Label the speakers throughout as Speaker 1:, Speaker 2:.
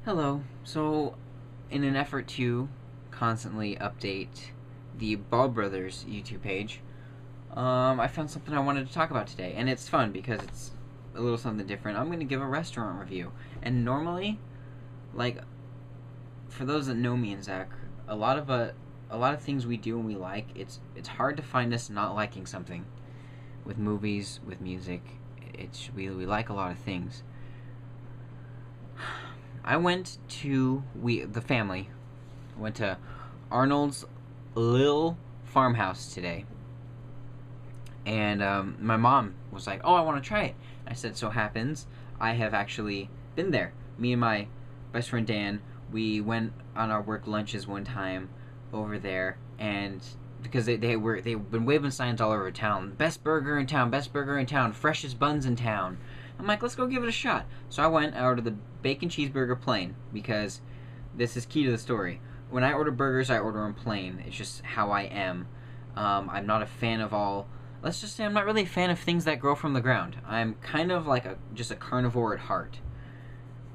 Speaker 1: Hello. So, in an effort to constantly update the Ball Brothers YouTube page, I found something I wanted to talk about today, and it's fun because it's a little something different. I'm going to give a restaurant review, and normally, like, for those that know me and Zach, a lot of things we do and we like, it's hard to find us not liking something. With movies, with music, we like a lot of things. I went to the family went to Arnold's Li'l Farmhouse today, and my mom was like, "Oh, I want to try it." I said, "So happens I have actually been there. Me and my best friend Dan, we went on our work lunches one time over there, and because they've been waving signs all over town, best burger in town, best burger in town, freshest buns in town. I'm like, let's go give it a shot. So I ordered the bacon cheeseburger plain because this is key to the story. When I order burgers, I order them plain. It's just how I am. I'm not a fan of all. Let's just say I'm not really a fan of things that grow from the ground. I'm kind of like just a carnivore at heart.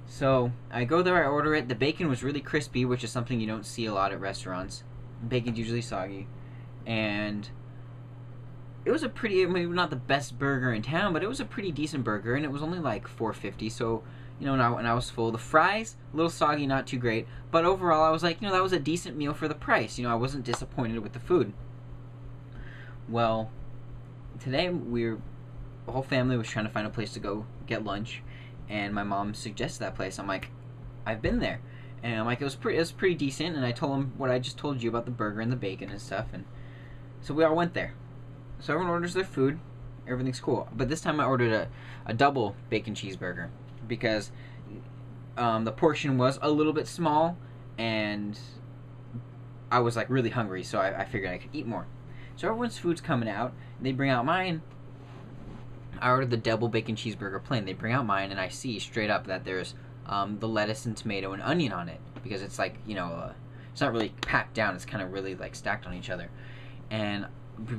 Speaker 1: So I go there, I order it. The bacon was really crispy, which is something you don't see a lot at restaurants. Bacon's usually soggy, and it was maybe not the best burger in town, but it was a pretty decent burger, and it was only like $4.50. So, and I was full. The fries, a little soggy, not too great, but overall, I was like, that was a decent meal for the price. I wasn't disappointed with the food. Well, today the whole family was trying to find a place to go get lunch, and my mom suggested that place. I'm like, I've been there, and I'm like, it was pretty decent, and I told them what I just told you about the burger and the bacon and stuff, and so we all went there. So everyone orders their food, everything's cool. But this time I ordered a double bacon cheeseburger because the portion was a little bit small, and I was like really hungry, so I figured I could eat more. So everyone's food's coming out, and they bring out mine. I ordered the double bacon cheeseburger plain. They bring out mine, and I see straight up that there's the lettuce and tomato and onion on it because it's like it's not really packed down. It's kind of really like stacked on each other, and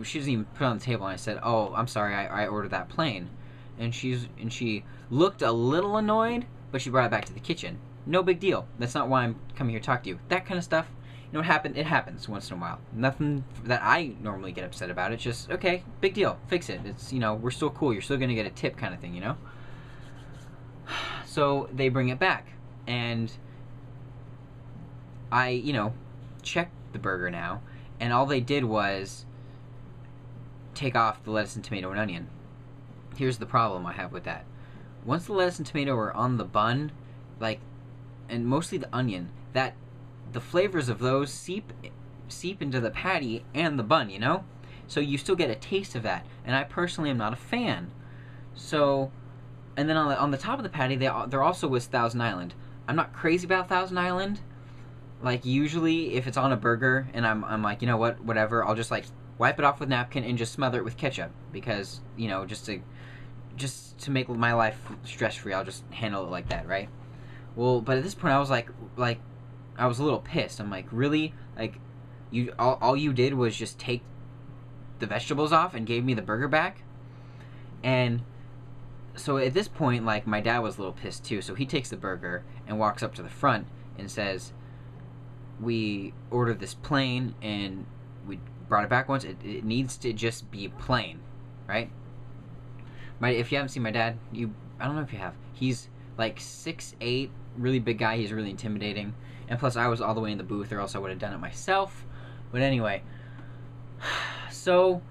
Speaker 1: she doesn't even put it on the table. And I said, "Oh, I'm sorry, I ordered that plain," and she looked a little annoyed, but she brought it back to the kitchen. No big deal. That's not why I'm coming here to talk to you. That kind of stuff, what happened? It happens once in a while. Nothing that I normally get upset about. It's just okay, big deal. Fix it. It's we're still cool. You're still gonna get a tip, kind of thing. So they bring it back, and I checked the burger now, and all they did was take off the lettuce and tomato and onion. Here's the problem I have with that. Once the lettuce and tomato are on the bun, and mostly the onion, that the flavors of those seep into the patty and the bun, So you still get a taste of that, and I personally am not a fan. So, and then on the top of the patty, there also was Thousand Island. I'm not crazy about Thousand Island. Like usually, if it's on a burger, and I'm like, whatever, I'll just wipe it off with a napkin and just smother it with ketchup because just to make my life stress free, I'll just handle it like that, right? Well, but at this point, I was like I was a little pissed. I'm like, really? All you did was just take the vegetables off and gave me the burger back? And so at this point, my dad was a little pissed too. So he takes the burger and walks up to the front and says, "We ordered this plain and we brought it back once. It needs to just be plain, right?" If you haven't seen my dad, I don't know if you have. He's 6'8", really big guy. He's really intimidating, and plus I was all the way in the booth, or else I would have done it myself. But anyway, so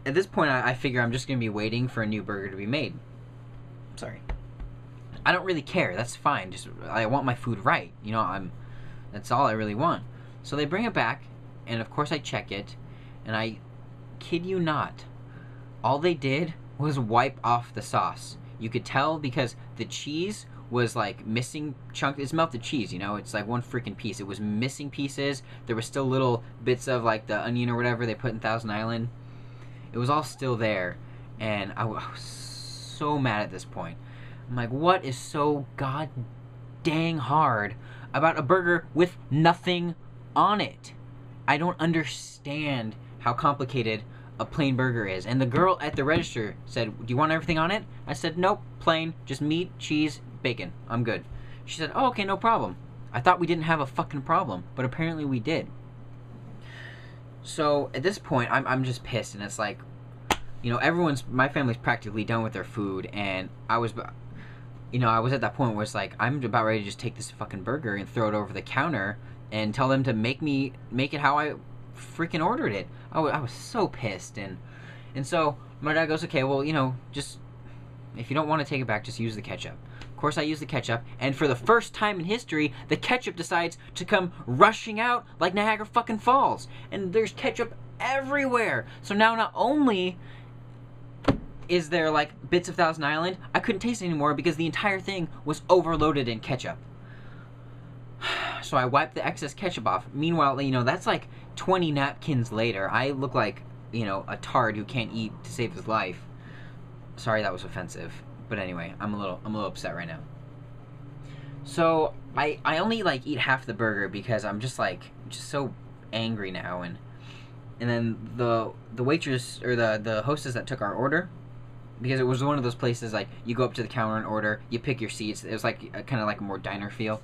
Speaker 1: at this point, I figure I'm just gonna be waiting for a new burger to be made. Sorry, I don't really care. That's fine. Just I want my food right. That's all I really want. So they bring it back, and of course I check it, and I kid you not, all they did was wipe off the sauce. You could tell because the cheese was missing chunks. It's melted cheese, it's one freaking piece. It was missing pieces. There were still little bits of the onion or whatever they put in Thousand Island. It was all still there, and I was so mad at this point. I'm like, what is so god dang hard about a burger with nothing on it? I don't understand how complicated a plain burger is. And the girl at the register said, "Do you want everything on it?" I said, "Nope, plain, just meat, cheese, bacon. I'm good." She said, oh, okay, no problem. I thought we didn't have a fucking problem, but apparently we did. So at this point, I'm just pissed, and it's like, you know, my family's practically done with their food, and I was at that point where it's like, I'm about ready to just take this fucking burger and throw it over the counter and tell them to make it how I freaking ordered it. I was so pissed, and so my dad goes, okay, well, you know, just, if you don't want to take it back, just use the ketchup. Of course, I use the ketchup, and for the first time in history, the ketchup decides to come rushing out like Niagara fucking Falls, and there's ketchup everywhere. So now not only is there like bits of Thousand Island, I couldn't taste it anymore because the entire thing was overloaded in ketchup. So I wiped the excess ketchup off. Meanwhile, you know, that's like 20 napkins later. I look like, you know, a tard who can't eat to save his life. Sorry, that was offensive. But anyway, I'm a little upset right now. So I only like eat half the burger because I'm just so angry now, and then the waitress or the hostess that took our order, because it was one of those places like you go up to the counter and order, you pick your seats. It was like kind of like a more diner feel.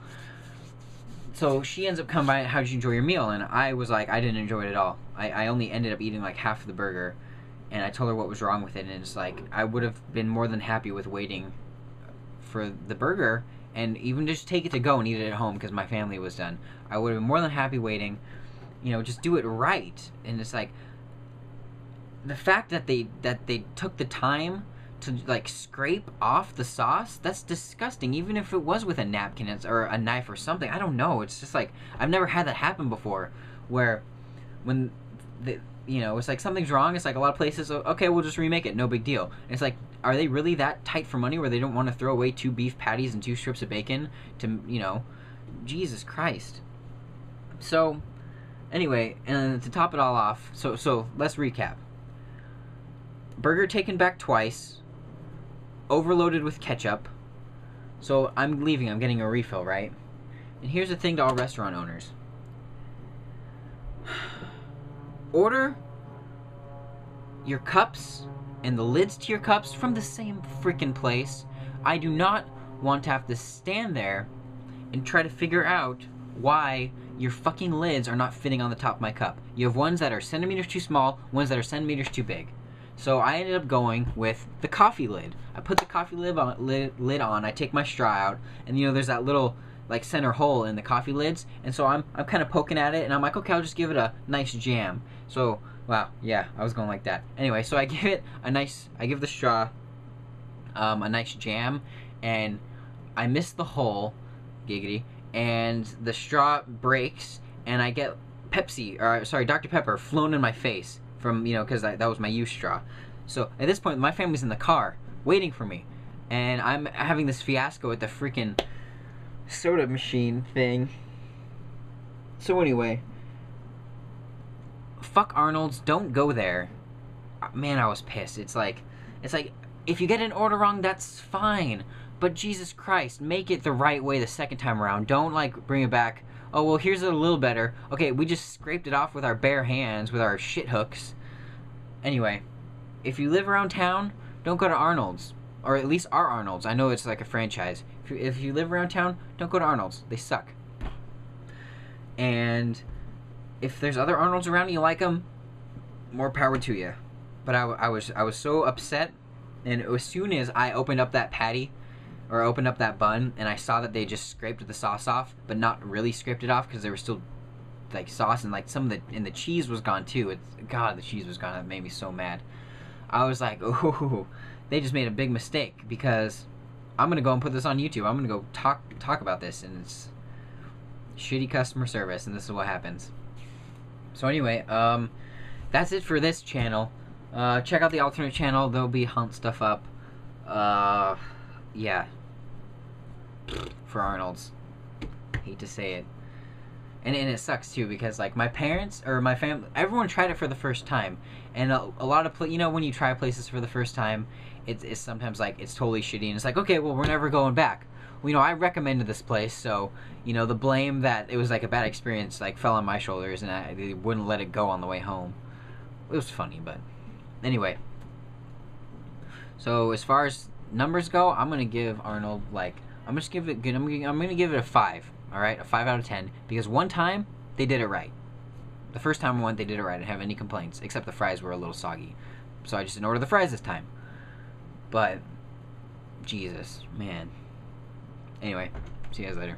Speaker 1: So she ends up coming by, how did you enjoy your meal? And I was like, I didn't enjoy it at all. I only ended up eating like half of the burger, and I told her what was wrong with it, and it's like, I would have been more than happy with waiting for the burger and even just take it to go and eat it at home because my family was done. I would have been more than happy waiting, you know, just do it right. And it's like, the fact that they took the time to like scrape off the sauce, that's disgusting. Even if it was with a napkin or a knife or something, I don't know. It's just like, I've never had that happen before, where when you know, it's like something's wrong. It's like a lot of places, okay, we'll just remake it, no big deal. And it's like, are they really that tight for money where they don't want to throw away 2 beef patties and 2 strips of bacon to, you know, Jesus Christ. So anyway, and to top it all off, so let's recap. Burger taken back twice, overloaded with ketchup. So I'm leaving, I'm getting a refill, right? And here's the thing to all restaurant owners. Order your cups and the lids to your cups from the same freaking place. I do not want to have to stand there and try to figure out why your fucking lids are not fitting on the top of my cup. You have ones that are centimeters too small, ones that are centimeters too big. So I ended up going with the coffee lid. I put the coffee lid on, I take my straw out, and you know, there's that little like center hole in the coffee lids, and so I'm kind of poking at it, and I'm like, okay, I'll just give it a nice jam. So, wow, yeah, I was going like that. Anyway, so I give the straw a nice jam, and I miss the hole, giggity, and the straw breaks, and I get Dr. Pepper flown in my face from, you know, because that was my used straw. So at this point, my family's in the car waiting for me, and I'm having this fiasco at the freaking soda machine thing. So anyway, fuck Arnold's, don't go there. Man, I was pissed. It's like if you get an order wrong, that's fine, but Jesus Christ, make it the right way the second time around. Don't like bring it back, oh well, here's a little better. Okay, we just scraped it off with our bare hands with our shit hooks. Anyway, if you live around town, don't go to Arnold's, or at least our Arnold's. I know it's like a franchise. If you live around town, don't go to Arnold's. They suck. And if there's other Arnold's around and you like them, more power to you. But I was so upset, and as soon as I opened up that patty, or opened up that bun, and I saw that they just scraped the sauce off, but not really scraped it off because there was still like sauce, and like some of the cheese was gone too. God, the cheese was gone. That made me so mad. I was like, oh, they just made a big mistake, because I'm gonna go and put this on YouTube. I'm gonna go talk about this, and it's shitty customer service, and this is what happens. So anyway, that's it for this channel. Check out the alternate channel. There'll be hunt stuff up. Yeah. For Arnold's. Hate to say it. And it sucks too, because like my parents or my family, everyone tried it for the first time, and a lot of you know, when you try places for the first time, it's sometimes like it's totally shitty, and it's like, okay, well, we're never going back. Well, you know, I recommended this place, so you know, the blame that it was like a bad experience like fell on my shoulders, and I wouldn't let it go on the way home. It was funny, but anyway. So as far as numbers go, I'm gonna give Arnold like I'm just give it good. I'm gonna give it a 5. All right, a 5 out of 10 because one time they did it right. The first time I went, they did it right. I didn't have any complaints except the fries were a little soggy, so I just didn't order the fries this time. But Jesus, man. Anyway, see you guys later.